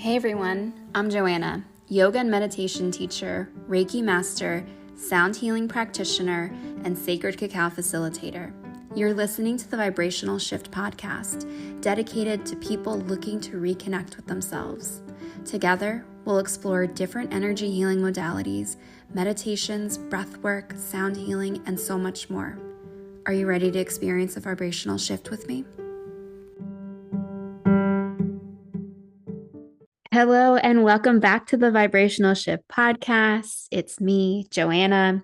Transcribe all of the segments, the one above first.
Hey everyone, I'm Johanna, yoga and meditation teacher, Reiki Master, sound healing practitioner, and sacred cacao facilitator. You're listening to the Vibrational Shift podcast, dedicated to people looking to reconnect with themselves. Together, we'll explore different energy healing modalities, meditations, breathwork, sound healing, and so much more. Are you ready to experience a vibrational shift with me? Hello, and welcome back to the Vibrational Shift podcast. It's me, Johanna.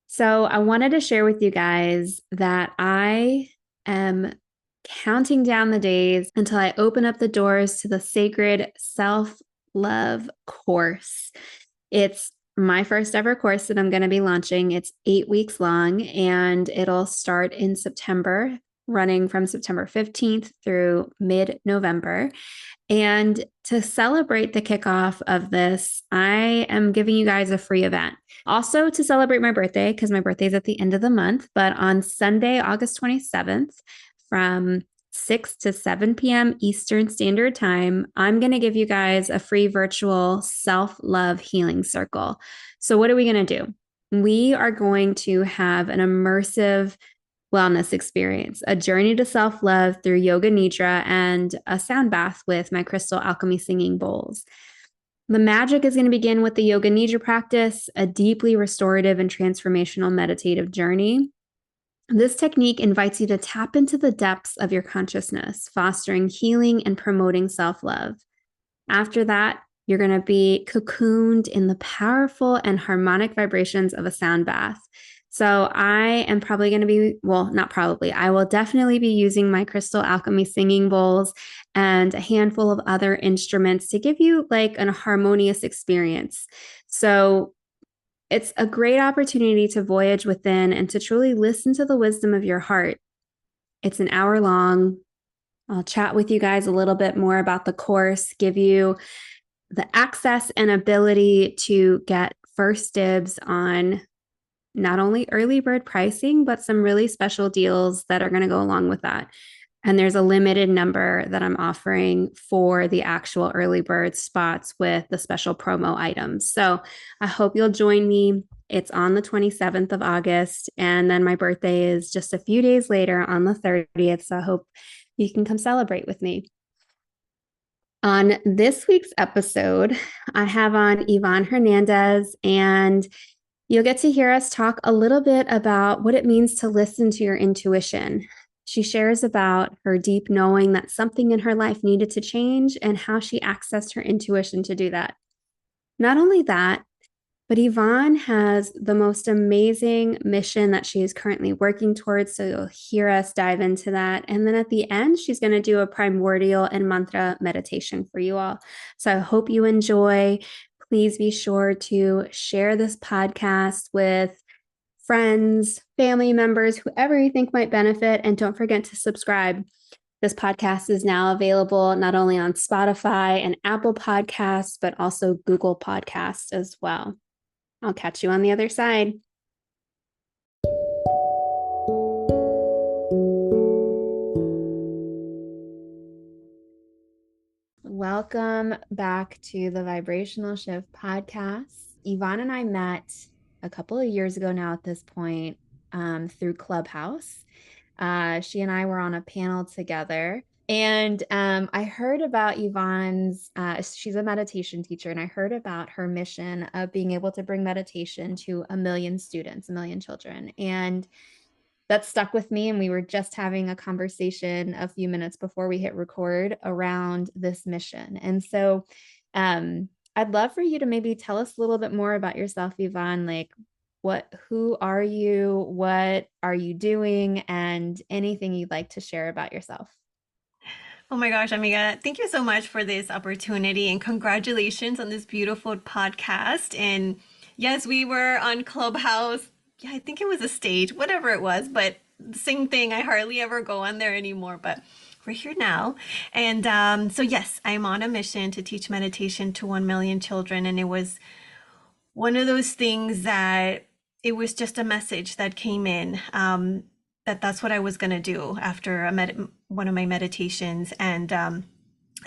So I wanted to share with you guys that I am counting down the days until I open up the doors to the sacred self-love course. It's my first ever course that I'm going to be launching. It's 8 weeks long, and it'll start in September, running from September 15th through mid-November. And to celebrate the kickoff of this, I am giving you guys a free event. Also to celebrate my birthday, because my birthday is at the end of the month, but on Sunday, August 27th, from 6 to 7 p.m. Eastern Standard Time, I'm going to give you guys a free virtual self-love healing circle. So what are we going to do? We are going to have an immersive wellness experience, a journey to self-love through yoga nidra, and a sound bath with my crystal alchemy singing bowls. The magic is going to begin with the yoga nidra practice, a deeply restorative and transformational meditative journey. This technique invites you to tap into the depths of your consciousness, fostering healing and promoting self-love. After that, you're going to be cocooned in the powerful and harmonic vibrations of a sound bath. So I am probably going to be, not probably, I will definitely be using my crystal alchemy singing bowls and a handful of other instruments to give you like an harmonious experience. So it's a great opportunity to voyage within and to truly listen to the wisdom of your heart. It's an hour long. I'll chat with you guys a little bit more about the course, give you the access and ability to get first dibs on not only early bird pricing, but some really special deals that are going to go along with that. And there's a limited number that I'm offering for the actual early bird spots with the special promo items. So I hope you'll join me. It's on the 27th of August. And then my birthday is just a few days later on the 30th. So I hope you can come celebrate with me. On this week's episode, I have on Yvonne Hernandez, and you'll get to hear us talk a little bit about what it means to listen to your intuition. She shares about her deep knowing that something in her life needed to change and how she accessed her intuition to do that. Not only that, but Yvonne has the most amazing mission that she is currently working towards. So you'll hear us dive into that. And then at the end, she's going to do a primordial and mantra meditation for you all. So I hope you enjoy. Please be sure to share this podcast with friends, family members, whoever you think might benefit. And don't forget to subscribe. This podcast is now available not only on Spotify and Apple Podcasts, but also Google Podcasts as well. I'll catch you on the other side. Welcome back to the Vibrational Shift podcast. Yvonne and I met a couple of years ago now at this point through Clubhouse. She and I were on a panel together. And I heard about Yvonne's, she's a meditation teacher, and I heard about her mission of being able to bring meditation to 1 million students, 1 million children. And that stuck with me. And we were just having a conversation a few minutes before we hit record around this mission. And so I'd love for you to maybe tell us a little bit more about yourself, Yvonne, like who are you, what are you doing, and anything you'd like to share about yourself. Oh my gosh, Amiga, thank you so much for this opportunity and congratulations on this beautiful podcast. And yes, we were on Clubhouse. Yeah, I think it was a stage, whatever it was, but same thing. I hardly ever go on there anymore, but we're here now. And so yes, I'm on a mission to teach meditation to 1 million children. And it was one of those things that it was just a message that came in. That's what I was going to do after one of my meditations. And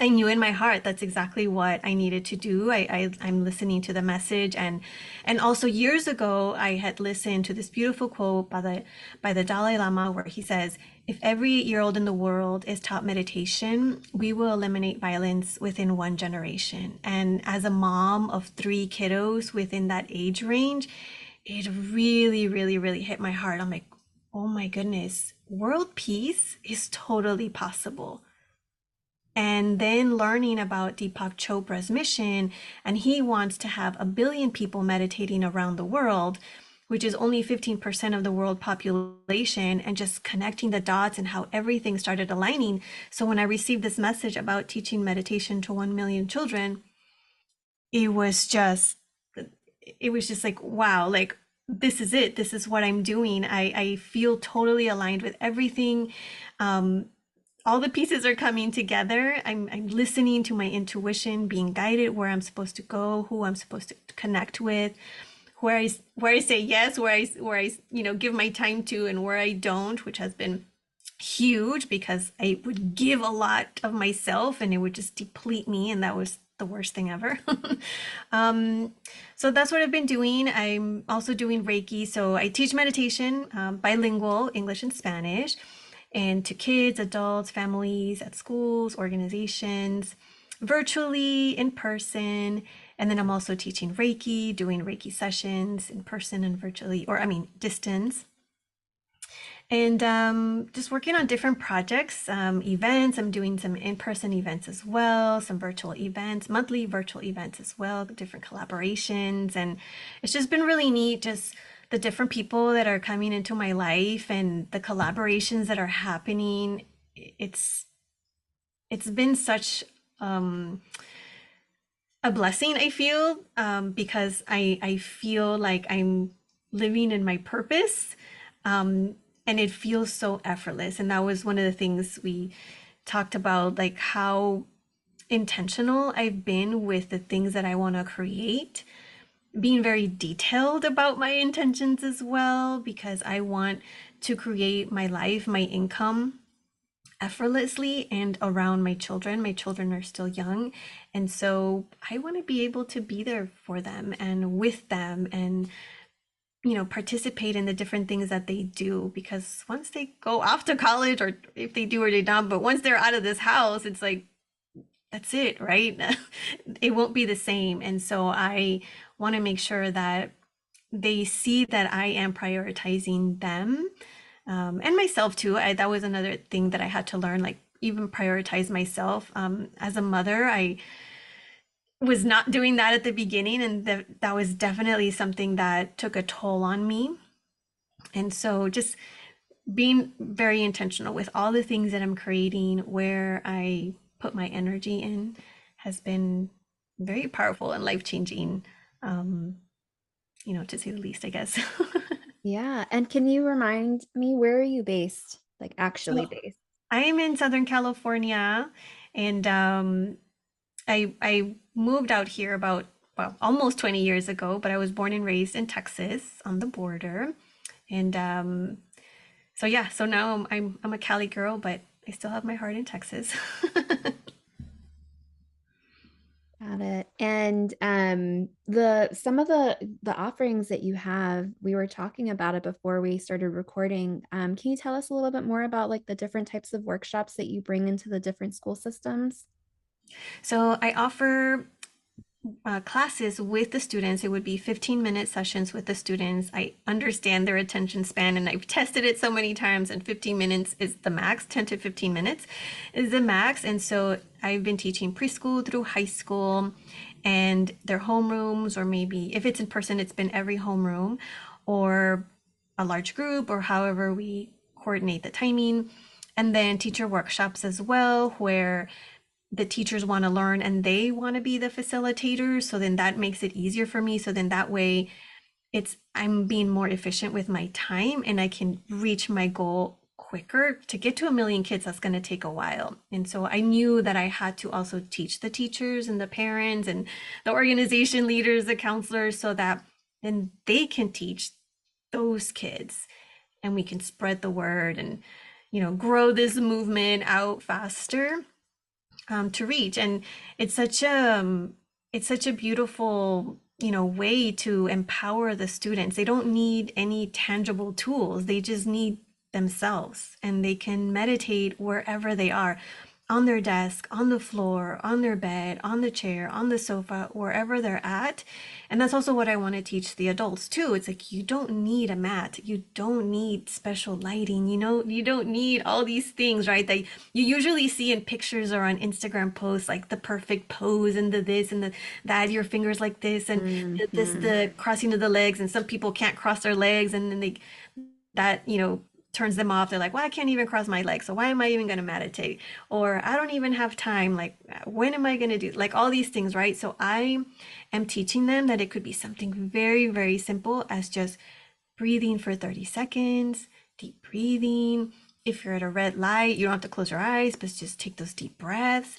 I knew in my heart that's exactly what I needed to do. I'm listening to the message, and also years ago I had listened to this beautiful quote by the Dalai Lama where he says, "If every year old in the world is taught meditation, we will eliminate violence within one generation." And as a mom of three kiddos within that age range, it really, really, really hit my heart. I'm like, oh my goodness, world peace is totally possible. And then learning about Deepak Chopra's mission, and he wants to have 1 billion people meditating around the world, which is only 15% of the world population, and just connecting the dots and how everything started aligning. So when I received this message about teaching meditation to 1 million children, it was just it was just like, wow, like this is it. This is what I'm doing. I feel totally aligned with everything. Um, all the pieces are coming together. I'm listening to my intuition, being guided where I'm supposed to go, who I'm supposed to connect with, where I say yes, where I give my time to, and where I don't, which has been huge because I would give a lot of myself and it would just deplete me, and that was the worst thing ever. um, so that's what I've been doing. I'm also doing Reiki. So I teach meditation, bilingual, English and Spanish, and to kids, adults, families, at schools, organizations, virtually, in person. And then I'm also teaching Reiki, doing Reiki sessions in person and virtually, or I mean, distance. And just working on different projects, events. I'm doing some in-person events as well, some virtual events, monthly virtual events as well, different collaborations. And it's just been really neat, just the different people that are coming into my life and the collaborations that are happening. It's it's been such a blessing, I feel, because I feel like I'm living in my purpose. And it feels so effortless. And that was one of the things we talked about, like how intentional I've been with the things that I want to create, being very detailed about my intentions as well, because I want to create my life, my income effortlessly and around my children. My children are still young. And so I want to be able to be there for them and with them and participate in the different things that they do, because once they go off to college, or if they do or they don't, but once they're out of this house, it's like, that's it, right? It won't be the same. And so I want to make sure that they see that I am prioritizing them, and myself too. That was another thing that I had to learn, like even prioritize myself. As a mother, I was not doing that at the beginning, and that was definitely something that took a toll on me. And so just being very intentional with all the things that I'm creating, where I put my energy in, has been very powerful and life-changing, um, to say the least, I guess. Yeah. And can you remind me, where are you based? Like actually So based? I am in Southern California, and I moved out here about, well, almost 20 years ago, but I was born and raised in Texas on the border. And so yeah, so now I'm a Cali girl, but I still have my heart in Texas. Got it. And the some of the offerings that you have, we were talking about it before we started recording. Can you tell us a little bit more about like the different types of workshops that you bring into the different school systems? So I offer classes with the students. It would be 15-minute sessions with the students. I understand their attention span, and I've tested it so many times, and 15 minutes is the max. 10 to 15 minutes is the max. And so I've been teaching preschool through high school, and their homerooms, or maybe if it's in person, it's been every homeroom or a large group, or however we coordinate the timing. And then teacher workshops as well, where the teachers want to learn and they want to be the facilitators. So then that makes it easier for me. So then that way I'm being more efficient with my time, and I can reach my goal quicker. To get to 1 million kids, that's going to take a while. And so I knew that I had to also teach the teachers and the parents and the organization leaders, the counselors, so that then they can teach those kids, and we can spread the word and grow this movement out faster. to reach. And it's such a it's such a beautiful, way to empower the students. They don't need any tangible tools. They just need themselves, and they can meditate wherever they are, on their desk, on the floor, on their bed, on the chair, on the sofa, wherever they're at. And that's also what I want to teach the adults too. It's like, you don't need a mat. You don't need special lighting. You don't need all these things, right? That you usually see in pictures or on Instagram posts, like the perfect pose and the this and the that, your fingers like this and Mhm. the crossing of the legs. And some people can't cross their legs, and then that, turns them off. They're like, well, I can't even cross my legs, so why am I even going to meditate? Or I don't even have time. Like, when am I going to do, like, all these things, right? So I am teaching them that it could be something very, very simple as just breathing for 30 seconds, deep breathing. If you're at a red light, you don't have to close your eyes, but just take those deep breaths.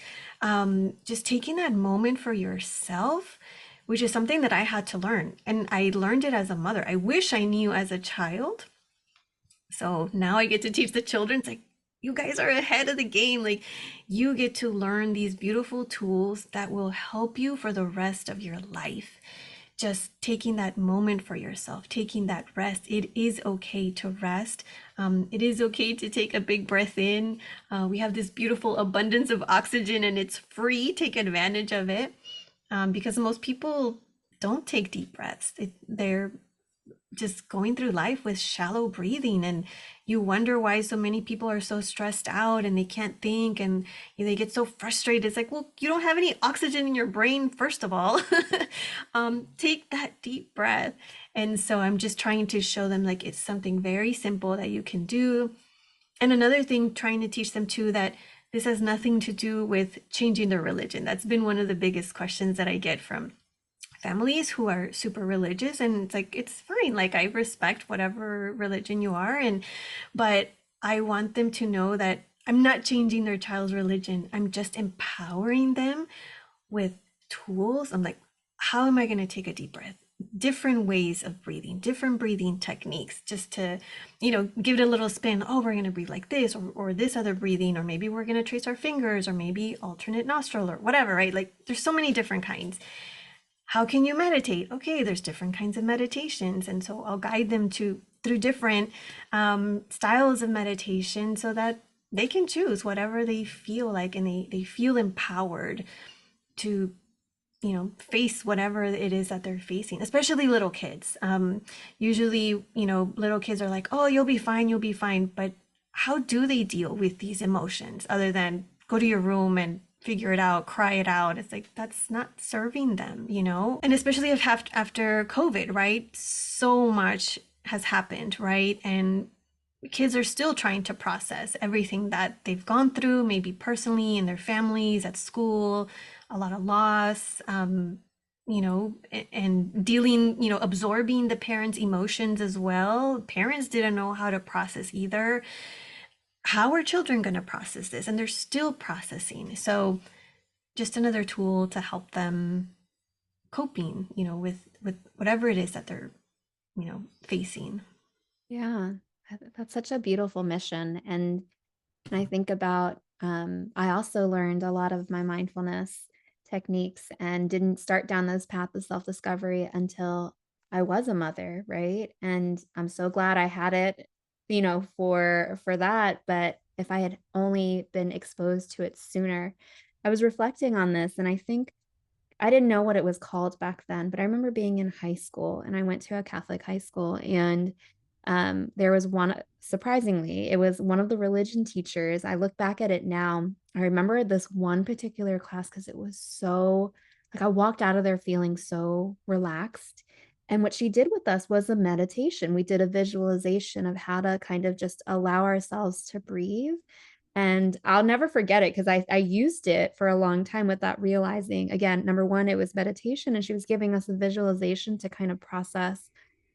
Just taking that moment for yourself, which is something that I had to learn. And I learned it as a mother. I wish I knew as a child. So now I get to teach the children. It's like, you guys are ahead of the game. Like, you get to learn these beautiful tools that will help you for the rest of your life. Just taking that moment for yourself, taking that rest. It is okay to rest. It is okay to take a big breath in. We have this beautiful abundance of oxygen, and it's free. Take advantage of it, because most people don't take deep breaths. They're just going through life with shallow breathing, and you wonder why so many people are so stressed out and they can't think, and they get so frustrated. It's like, well, you don't have any oxygen in your brain, first of all. Take that deep breath. And so I'm just trying to show them, like, it's something very simple that you can do. And another thing, trying to teach them too, that this has nothing to do with changing their religion. That's been one of the biggest questions that I get from families who are super religious. And it's like, it's fine, like, I respect whatever religion you are, but I want them to know that I'm not changing their child's religion. I'm just empowering them with tools. I'm like, how am I going to take a deep breath, different ways of breathing, different breathing techniques, just to, give it a little spin. Oh, we're going to breathe like this, or this other breathing, or maybe we're going to trace our fingers, or maybe alternate nostril, or whatever, right? Like, there's so many different kinds. How can you meditate? Okay, there's different kinds of meditations. And so I'll guide them through different styles of meditation, so that they can choose whatever they feel like, and they feel empowered to, face whatever it is that they're facing, especially little kids. Usually, little kids are like, oh, you'll be fine, you'll be fine. But how do they deal with these emotions other than go to your room and figure it out, cry it out? It's like, that's not serving them. And especially if after COVID, right? So much has happened, right? And kids are still trying to process everything that they've gone through, maybe personally, in their families, at school, a lot of loss, and dealing, absorbing the parents' emotions as well. Parents didn't know how to process either. How are children going to process this? And they're still processing. So just another tool to help them coping, with whatever it is that they're, facing. Yeah, that's such a beautiful mission. And I think about, I also learned a lot of my mindfulness techniques and didn't start down this path of self discovery until I was a mother, right? And I'm so glad I had it, for that. But if I had only been exposed to it sooner, I was reflecting on this, and I think I didn't know what it was called back then, but I remember being in high school, and I went to a Catholic high school, and there was one, surprisingly, it was one of the religion teachers. I look back at it now. I remember this one particular class because it was so, like, I walked out of there feeling so relaxed. And what she did with us was a meditation. We did a visualization of how to kind of just allow ourselves to breathe. And I'll never forget it because I used it for a long time without realizing. Again, number one, it was meditation, and she was giving us a visualization to kind of process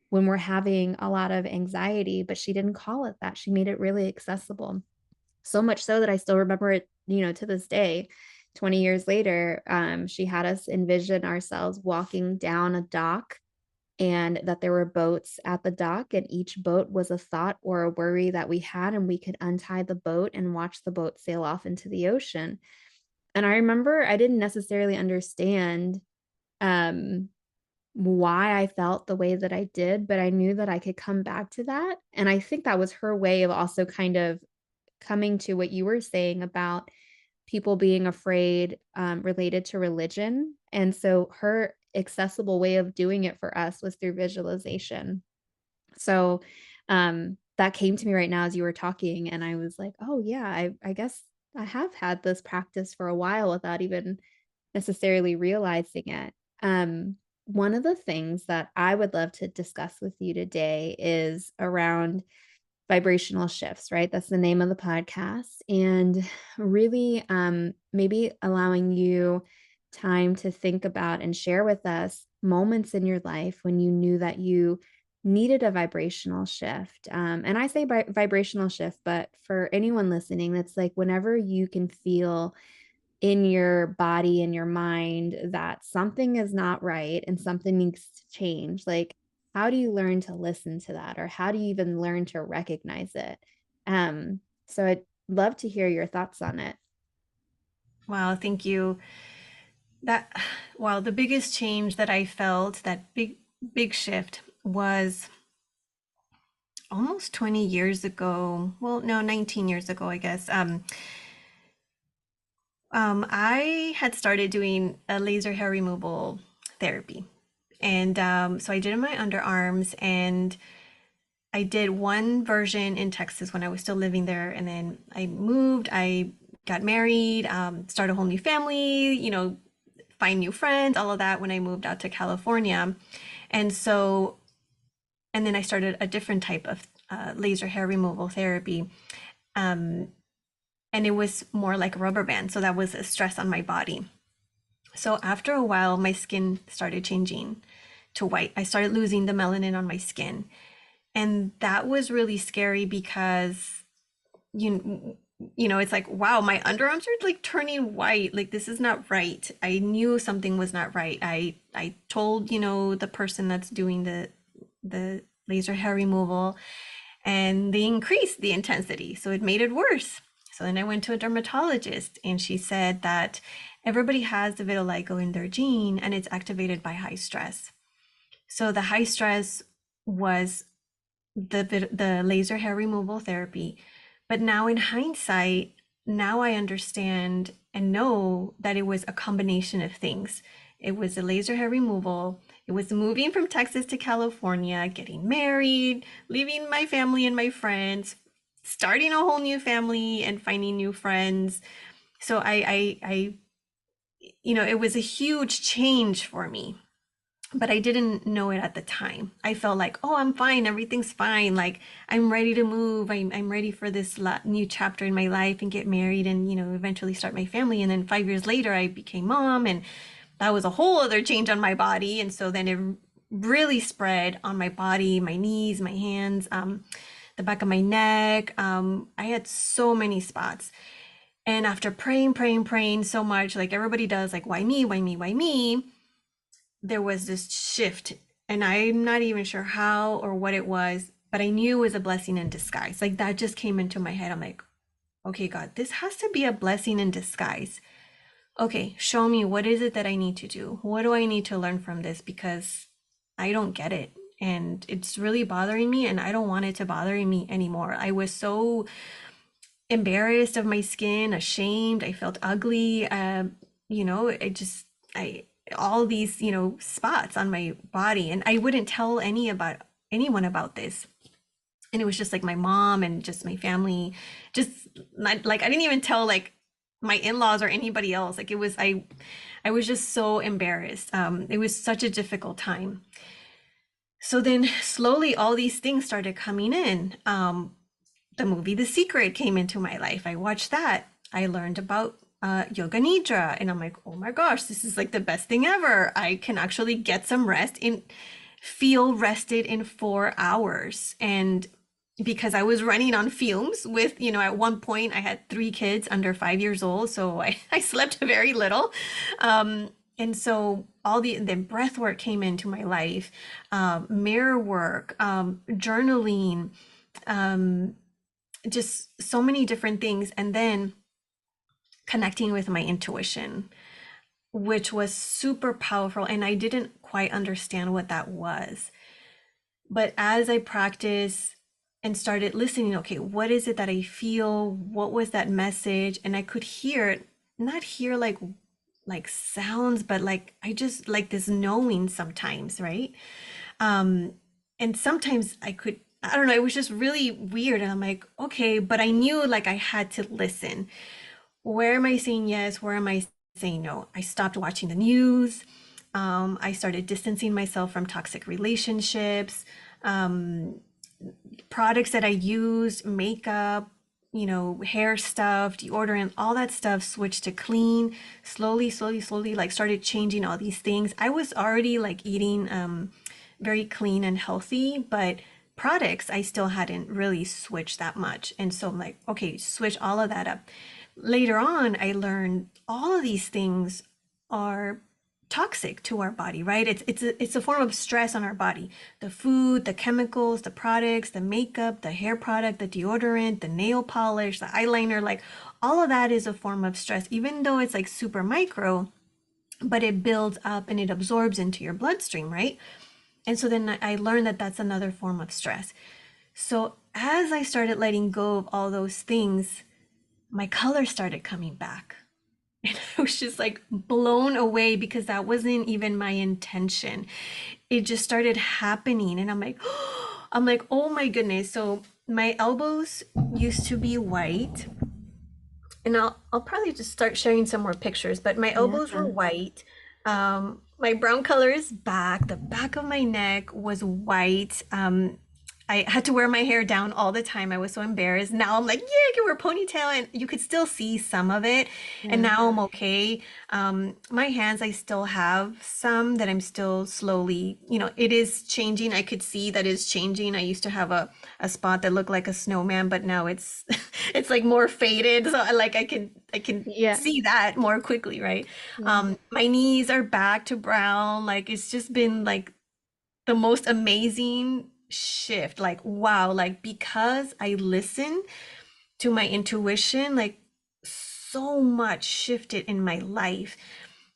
when we're having a lot of anxiety, but she didn't call it that. She made it really accessible. So much so that I still remember it, to this day. 20 years later, she had us envision ourselves walking down a dock, and that there were boats at the dock, and each boat was a thought or a worry that we had, and we could untie the boat and watch the boat sail off into the ocean. And I remember I didn't necessarily understand um why I felt the way that I did, but I knew that I could come back to that. And I think that was her way of also kind of coming to what you were saying about people being afraid related to religion. And so her accessible way of doing it for us was through visualization. So that came to me right now as you were talking, and I was like, oh, yeah, I guess I have had this practice for a while without even necessarily realizing it. One of the things that I would love to discuss with you today is around vibrational shifts, right? That's the name of the podcast. And really, maybe allowing you time to think about and share with us moments in your life when you knew that you needed a vibrational shift. And I say vibrational shift, but for anyone listening, that's like whenever you can feel in your body and your mind that something is not right and something needs to change. Like, how do you learn to listen to that, or how do you even learn to recognize it? So I'd love to hear your thoughts on it. Wow, thank you. That, wow, the biggest change that I felt, that big shift was almost 20 years ago. Well, no, 19 years ago, I guess. I had started doing a laser hair removal therapy. And so I did it in my underarms, and I did one version in Texas when I was still living there. And then I moved, I got married, started a whole new family, find new friends, all of that when I moved out to California. And so, and then I started a different type of laser hair removal therapy. Um, and it was more like a rubber band. So that was a stress on my body. So after a while, my skin started changing to white. I started losing the melanin on my skin. And that was really scary because you it's like, wow, my underarms are like turning white. Like this is not right. I knew something was not right. I told, the person that's doing the laser hair removal, and they increased the intensity. So it made it worse. So then I went to a dermatologist, and she said that everybody has the vitiligo in their gene and it's activated by high stress. So the high stress was the laser hair removal therapy. But now in hindsight, now I understand and know that it was a combination of things. It was the laser hair removal. It was moving from Texas to California, getting married, leaving my family and my friends, starting a whole new family and finding new friends. So it was a huge change for me, but I didn't know it at the time. I felt like, oh, I'm fine. Everything's fine. Like I'm ready to move. I'm ready for this new chapter in my life and get married and, eventually start my family. And then 5 years later, I became mom, and that was a whole other change on my body. And so then it really spread on my body, my knees, my hands, the back of my neck. I had so many spots. And after praying so much, like everybody does, like, why me, why me, why me? There was this shift, and I'm not even sure how or what it was, but I knew it was a blessing in disguise. Like that just came into my head. I'm like, okay, God, this has to be a blessing in disguise. Okay, show me, what is it that I need to do? What do I need to learn from this? Because I don't get it. And it's really bothering me, and I don't want it to bother me anymore. I was so embarrassed of my skin, ashamed. I felt ugly. I all these, spots on my body, and I wouldn't tell anyone about this. And it was just like my mom and just my family, just not, like I didn't even tell like my in-laws or anybody else. Like I was just so embarrassed. It was such a difficult time. So then slowly all these things started coming in. The movie The Secret came into my life. I watched that. I learned about yoga nidra, and I'm like, oh my gosh, this is like the best thing ever. I can actually get some rest and feel rested in 4 hours. And because I was running on fumes with, at one point I had 3 kids under 5 years old, so I slept very little. And so all then breath work came into my life, mirror work, journaling, just so many different things. And then connecting with my intuition, which was super powerful. And I didn't quite understand what that was. But as I practiced and started listening, okay, what is it that I feel? What was that message? And I could hear, not hear like sounds, but like I just like this knowing sometimes, right? Um, and sometimes I don't know, it was just really weird. And I'm like, okay, but I knew like I had to listen. Where am I saying yes? Where am I saying no? I stopped watching the news. I started distancing myself from toxic relationships, um, products that I used, makeup, hair stuff, deodorant, all that stuff switched to clean. Slowly, like started changing all these things. I was already like eating very clean and healthy, but products I still hadn't really switched that much. And so I'm like, okay, switch all of that up. Later on, I learned all of these things are toxic to our body, right? It's a form of stress on our body. The food, the chemicals, the products, the makeup, the hair product, the deodorant, the nail polish, the eyeliner, like all of that is a form of stress, even though it's like super micro, but it builds up and it absorbs into your bloodstream, right? And so then I learned that that's another form of stress. So as I started letting go of all those things, my color started coming back. And I was just like blown away because that wasn't even my intention. It just started happening. And I'm like, oh my goodness. So my elbows used to be white. And I'll probably just start sharing some more pictures, but my elbows were Yeah. white. My brown color is back. The back of my neck was white. I had to wear my hair down all the time. I was so embarrassed. Now I'm like, yeah, I can wear a ponytail, and you could still see some of it. And Yeah. now I'm okay. My hands, I still have some that I'm still slowly, it is changing. I could see that it's changing. I used to have a spot that looked like a snowman, but now it's it's like more faded. So I can Yeah. see that more quickly, right? Yeah. My knees are back to brown. Like it's just been like the most amazing shift. Like, wow, like because I listen to my intuition, like so much shifted in my life.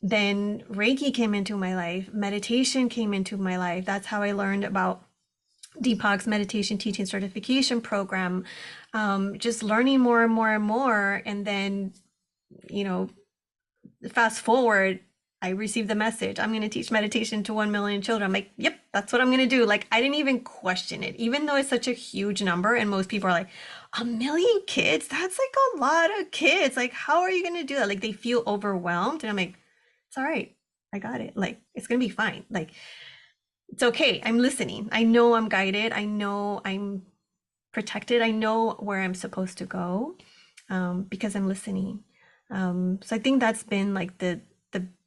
Then Reiki came into my life, meditation came into my life. That's how I learned about Deepak's meditation teaching certification program. Just learning more and more and more. And then, you know, fast forward, I received the message, I'm going to teach meditation to 1 million children. I'm like, yep, that's what I'm going to do. Like, I didn't even question it, even though it's such a huge number. And most people are like, 1 million kids? That's like a lot of kids. Like, how are you going to do that? Like, they feel overwhelmed. And I'm like, it's all right. I got it. Like, it's going to be fine. Like, it's okay. I'm listening. I know I'm guided. I know I'm protected. I know where I'm supposed to go, because I'm listening. So I think that's been like the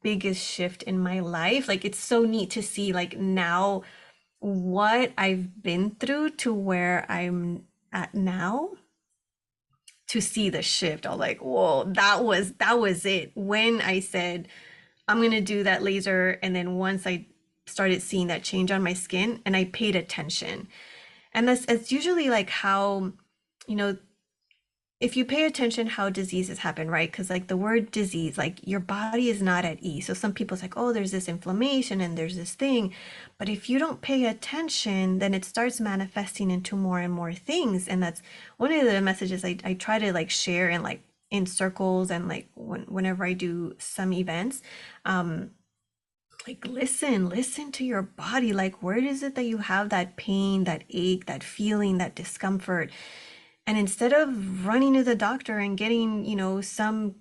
biggest shift in my life. Like it's so neat to see like now what I've been through to where I'm at now, to see the shift. I'm like, whoa, that was it. When I said I'm gonna do that laser, and then once I started seeing that change on my skin and I paid attention. And that's it's usually like how, you know, if you pay attention how diseases happen, right? Because like the word disease, like your body is not at ease. So some people's like, oh, there's this inflammation and there's this thing. But if you don't pay attention, then it starts manifesting into more and more things. And that's one of the messages I try to like share and like in circles and like whenever I do some events. Like listen to your body. Like where is it that you have that pain, that ache, that feeling, that discomfort? And instead of running to the doctor and getting, some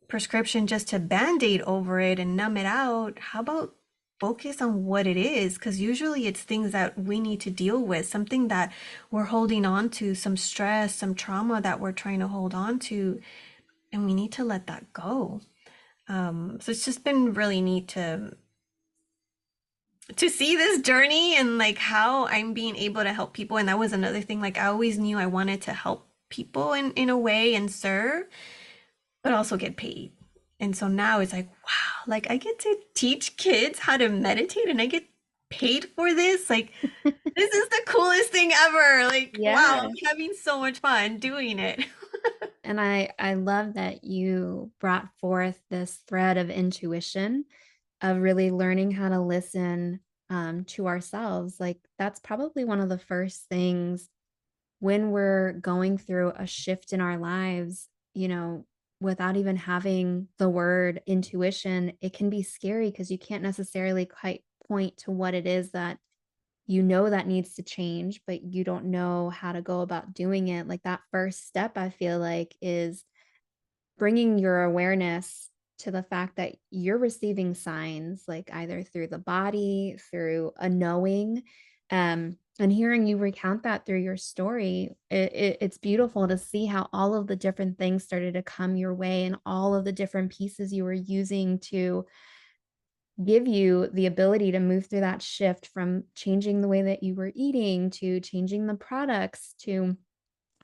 prescription just to band-aid over it and numb it out, how about focus on what it is? Because usually it's things that we need to deal with, something that we're holding on to, some stress, some trauma that we're trying to hold on to, and we need to let that go. So it's just been really neat to see this journey and like how I'm being able to help people. And that was another thing. Like I always knew I wanted to help people in a way and serve, but also get paid. And so now it's like, wow, like I get to teach kids how to meditate and I get paid for this. Like this is the coolest thing ever. Like, wow, Yeah. I'm having so much fun doing it. And I love that you brought forth this thread of intuition, of really learning how to listen to ourselves. Like that's probably one of the first things when we're going through a shift in our lives, without even having the word intuition, it can be scary because you can't necessarily quite point to what it is that that needs to change, but you don't know how to go about doing it. Like that first step, I feel like, is bringing your awareness to the fact that you're receiving signs, like either through the body, through a knowing, and hearing you recount that through your story. It's beautiful to see how all of the different things started to come your way and all of the different pieces you were using to give you the ability to move through that shift from changing the way that you were eating to changing the products to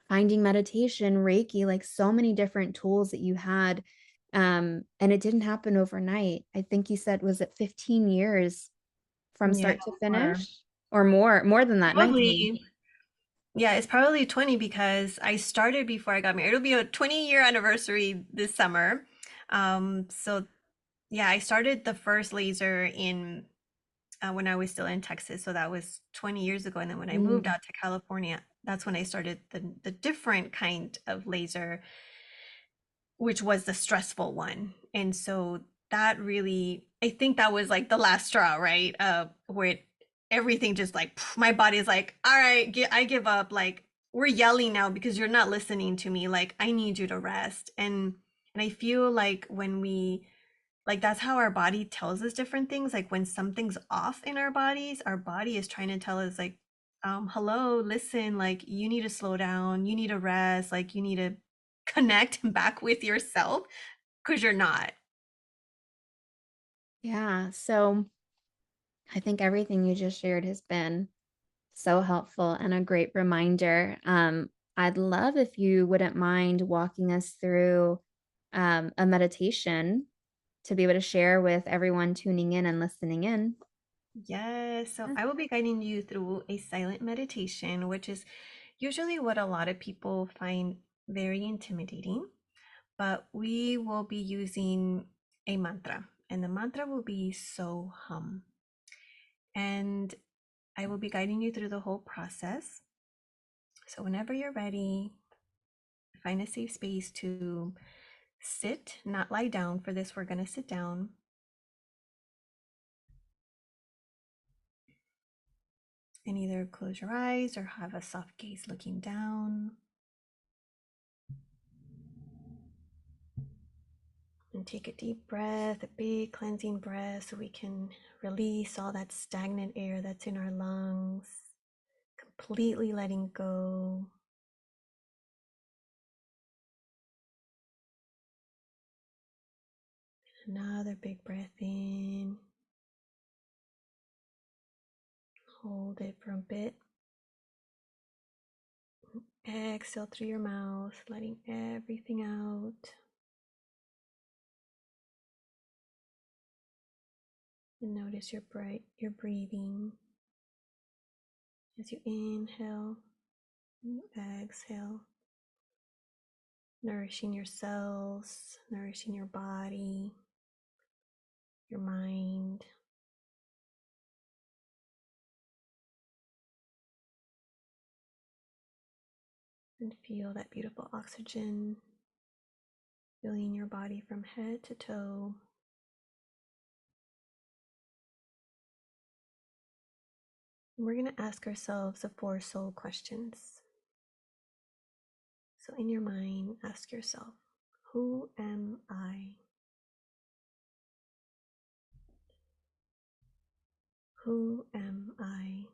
finding meditation, Reiki, like so many different tools that you had. And it didn't happen overnight. I think you said, was it 15 years from Yeah, start to or finish or more than that, 19? probably, yeah, it's probably 20 because I started before I got married. It'll be a 20-year anniversary this summer. So yeah, I started the first laser in when I was still in Texas. So that was 20 years ago. And then when I moved Mm. out to California, that's when I started the different kind of laser, which was the stressful one. And so that really, I think that was like the last straw, right? Where everything just like my body's like, all right, I give up. Like we're yelling now because you're not listening to me. Like I need you to rest. And I feel like when we like that's how our body tells us different things. Like when something's off in our bodies, our body is trying to tell us like, hello, listen, like you need to slow down, you need to rest, like you need to connect back with yourself because you're not. Yeah. So I think everything you just shared has been so helpful and a great reminder. I'd love if you wouldn't mind walking us through a meditation to be able to share with everyone tuning in and listening in. Yes. So Yeah. I will be guiding you through a silent meditation, which is usually what a lot of people find very intimidating. But we will be using a mantra, and the mantra will be so hum. And I will be guiding you through the whole process. So, whenever you're ready, find a safe space to sit, not lie down. For this, we're going to sit down and either close your eyes or have a soft gaze looking down. And take a deep breath, a big cleansing breath, so we can release all that stagnant air that's in our lungs, completely letting go. Another big breath in. Hold it for a bit. Exhale through your mouth, letting everything out. And notice your breathing as you inhale and exhale, nourishing your cells, nourishing your body, your mind. And feel that beautiful oxygen filling your body from head to toe. And we're going to ask ourselves the four soul questions. So, in your mind, ask yourself, who am I? Who am I?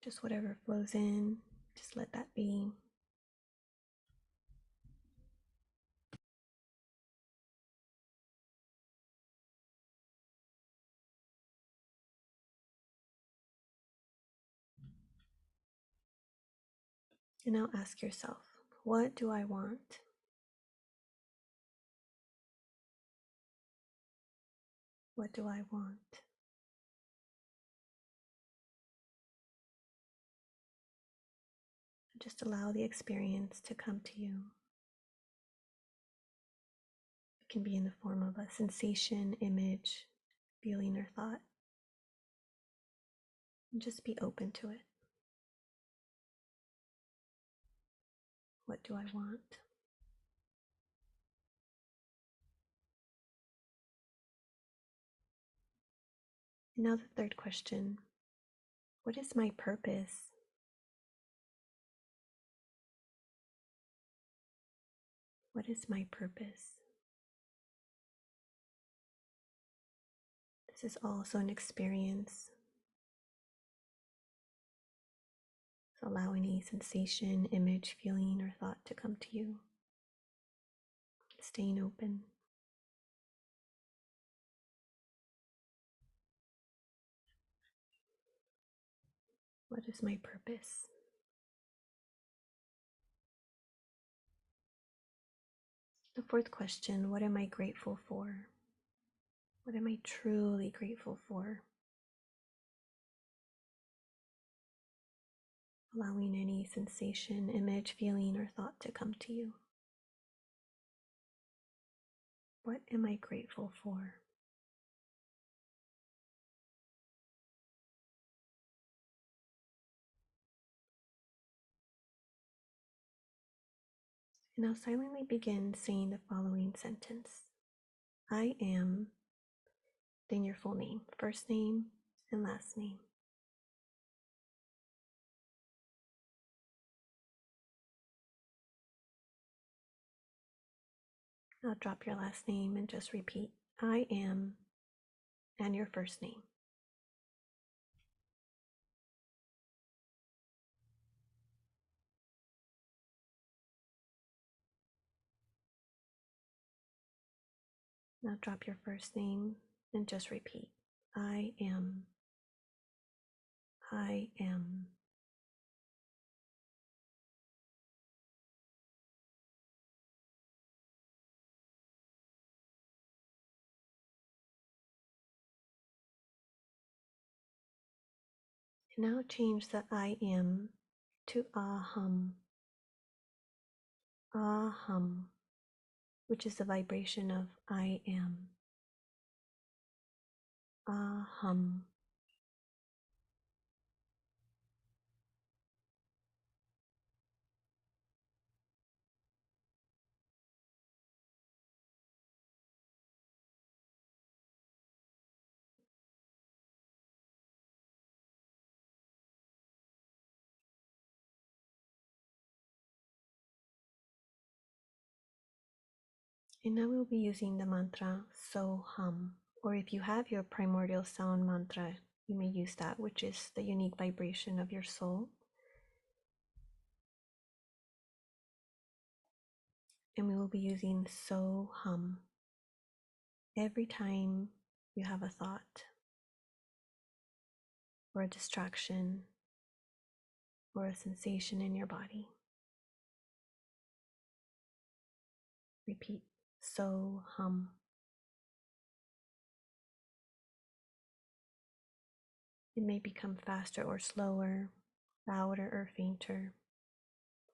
Just whatever flows in, just let that be. And now ask yourself, what do I want? What do I want? Just allow the experience to come to you. It can be in the form of a sensation, image, feeling, or thought. And just be open to it. What do I want? And now the third question. What is my purpose? What is my purpose? This is also an experience. So allow any sensation, image, feeling, or thought to come to you. Staying open. What is my purpose? The fourth question, what am I grateful for? What am I truly grateful for? Allowing any sensation, image, feeling, or thought to come to you. What am I grateful for? And now silently begin saying the following sentence. I am, then your full name, first name and last name. Now drop your last name and just repeat, I am, and your first name. Now drop your first name and just repeat, I am, I am. And now change the I am to aham. Aham, which is the vibration of I am. Aham. And now we'll be using the mantra So Hum, or if you have your primordial sound mantra, you may use that, which is the unique vibration of your soul. And we will be using So Hum every time you have a thought, or a distraction, or a sensation in your body. Repeat So Hum. It may become faster or slower, louder or fainter,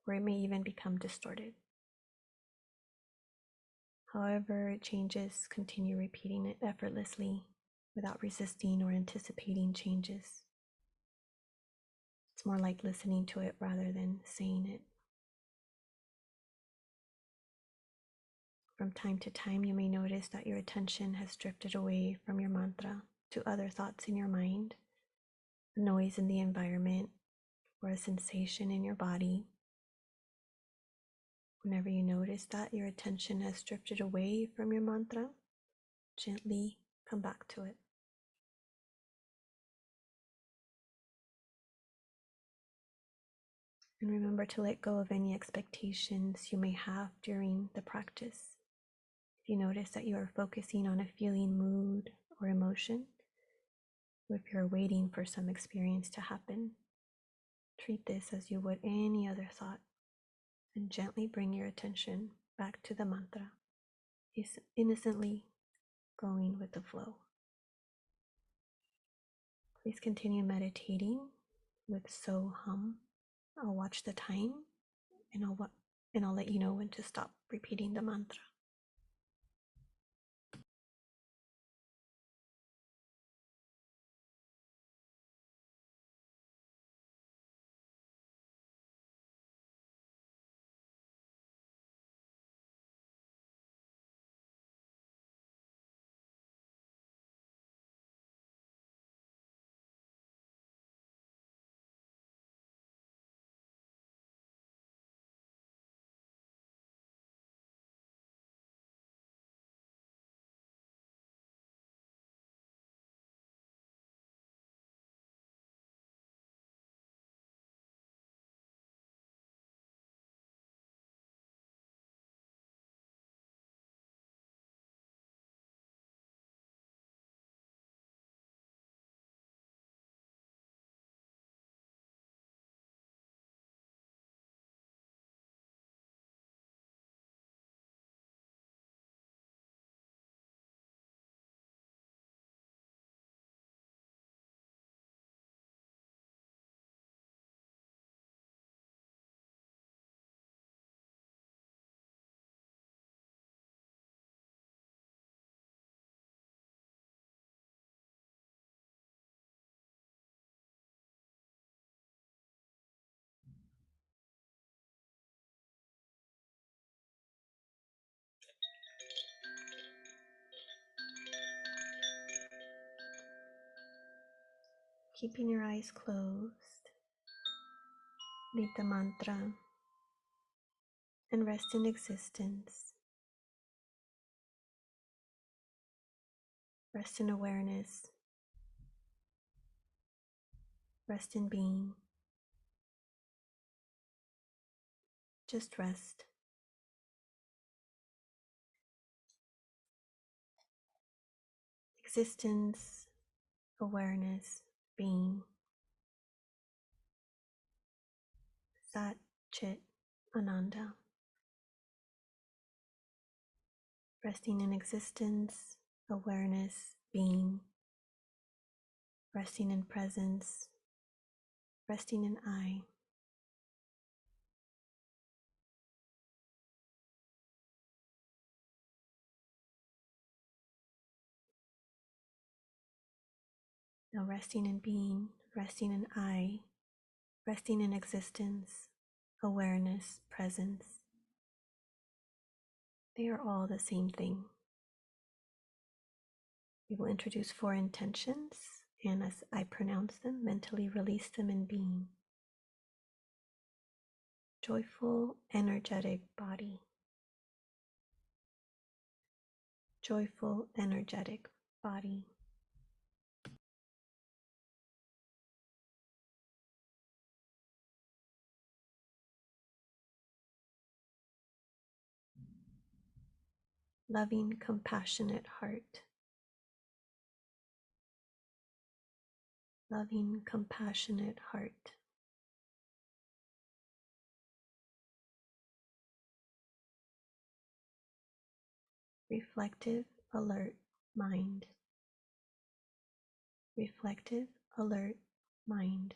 or it may even become distorted. However it changes, continue repeating it effortlessly without resisting or anticipating changes. It's more like listening to it rather than saying it. From time to time, you may notice that your attention has drifted away from your mantra to other thoughts in your mind, a noise in the environment, or a sensation in your body. Whenever you notice that your attention has drifted away from your mantra, gently come back to it. And remember to let go of any expectations you may have during the practice. If you notice that you are focusing on a feeling, mood, or emotion, or if you're waiting for some experience to happen, treat this as you would any other thought and gently bring your attention back to the mantra, innocently going with the flow. Please continue meditating with So Hum. I'll watch the time and I'll let you know when to stop repeating the mantra. Keeping your eyes closed, read the mantra and rest in existence. Rest in awareness. Rest in being. Just rest. Existence, awareness, being. Sat, Chit, Ananda. Resting in existence, awareness, being. Resting in presence, resting in I. Now resting in being, resting in I, resting in existence, awareness, presence. They are all the same thing. We will introduce 4 intentions, and as I pronounce them, mentally release them in being. Joyful, energetic body. Joyful, energetic body. Loving, compassionate heart. Loving, compassionate heart. Reflective, alert mind. Reflective, alert mind.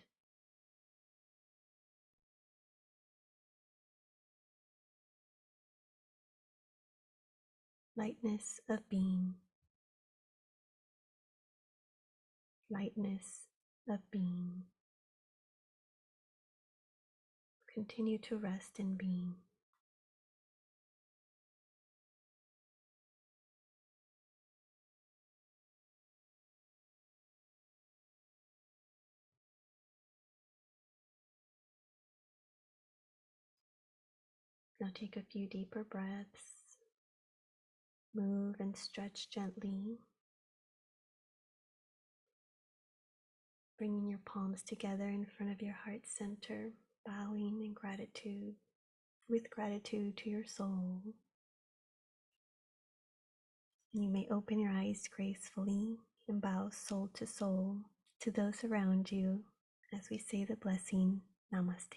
Lightness of being. Lightness of being. Continue to rest in being. Now take a few deeper breaths. Move and stretch gently. Bringing your palms together in front of your heart center, bowing in gratitude, with gratitude to your soul. You may open your eyes gracefully and bow soul to those around you as we say the blessing, Namaste.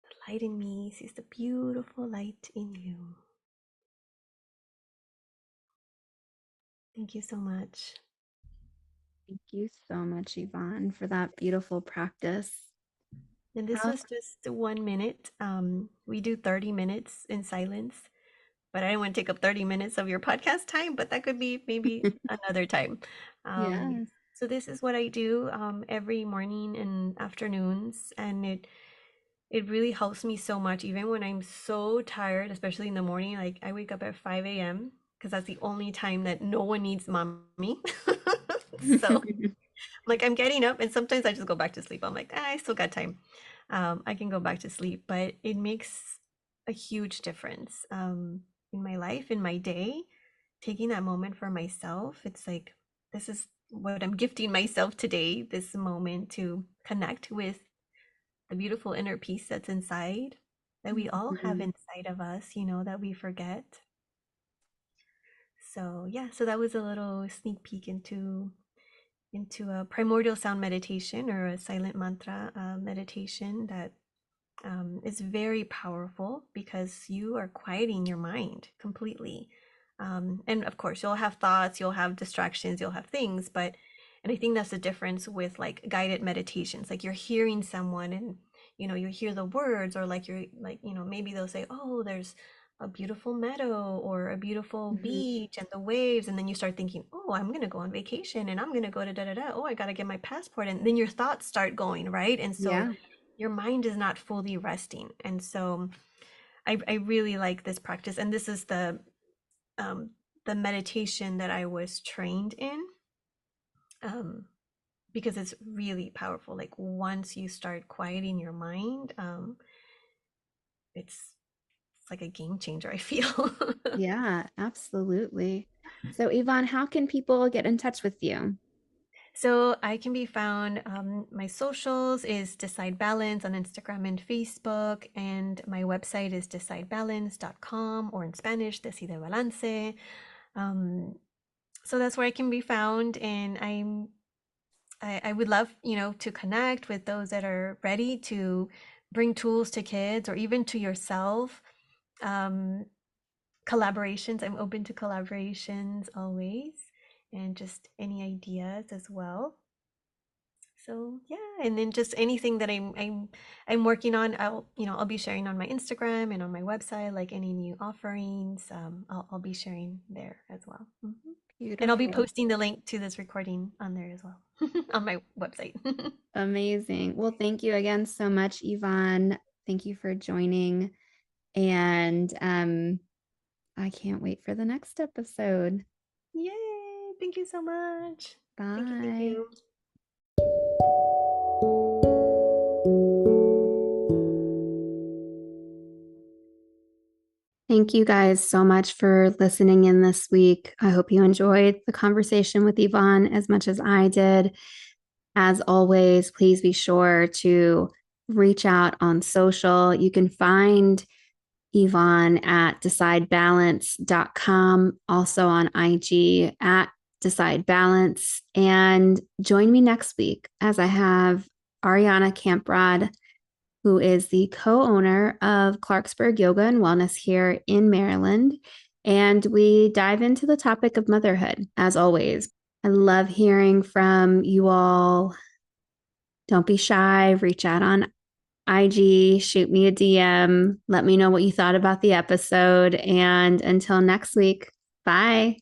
The light in me sees the beautiful light in you. Thank you so much. Thank you so much, Yvonne, for that beautiful practice. And this How was just 1 minute. We do 30 minutes in silence, but I didn't want to take up 30 minutes of your podcast time, but that could be maybe another time. yes. So this is what I do every morning and afternoons, and it really helps me so much, even when I'm so tired, especially in the morning. Like I wake up at 5 a.m. because that's the only time that no one needs mommy. So like I'm getting up, and sometimes I just go back to sleep. I'm like, I still got time. I can go back to sleep, but it makes a huge difference in my life, in my day. Taking that moment for myself, it's like this is what I'm gifting myself today. This moment to connect with the beautiful inner peace that's inside, that we all have Mhm. inside of us, that we forget. So yeah, so that was a little sneak peek into a primordial sound meditation or a silent mantra meditation that is very powerful because you are quieting your mind completely. And of course, you'll have thoughts, you'll have distractions, you'll have things, and I think that's the difference with like guided meditations. Like you're hearing someone and you hear the words, or like you're like, maybe they'll say, oh, there's a beautiful meadow or a beautiful Mhm. beach and the waves. And then you start thinking, oh, I'm going to go on vacation and I'm going to go to da da da. Oh, I got to get my passport. And then your thoughts start going, right? And so Yeah. your mind is not fully resting. And so I really like this practice. And this is um, the meditation that I was trained in, um, because it's really powerful. Like once you start quieting your mind, it's like a game changer, I feel. Yeah, absolutely. So, Yvonne, how can people get in touch with you? So I can be found, my socials is Decide Balance on Instagram and Facebook, and my website is decidebalance.com, or in Spanish, Decide Balance. Um, so that's where I can be found, and I would love, to connect with those that are ready to bring tools to kids or even to yourself. Um, Collaborations, I'm open to collaborations always, and just any ideas as well. So yeah, and then just anything that I'm working on, I'll be sharing on my Instagram and on my website, like any new offerings. I'll be sharing there as well. And I'll be Beautiful. posting the link to this recording on there as well, on my website. Amazing. Well, thank you again so much, Yvonne. Thank you for joining. And I can't wait for the next episode. Yay! Thank you so much. Thank you. Thank Bye. you. Thank you guys so much for listening in this week. I hope you enjoyed the conversation with Yvonne as much as I did. As always, please be sure to reach out on social. You can find Yvonne at decidebalance.com, also on IG at decidebalance. And join me next week as I have Ariana Camprad, who is the co owner of Clarksburg Yoga and Wellness here in Maryland. And we dive into the topic of motherhood, as always. I love hearing from you all. Don't be shy, reach out on IG, shoot me a DM, let me know what you thought about the episode. And until next week, bye.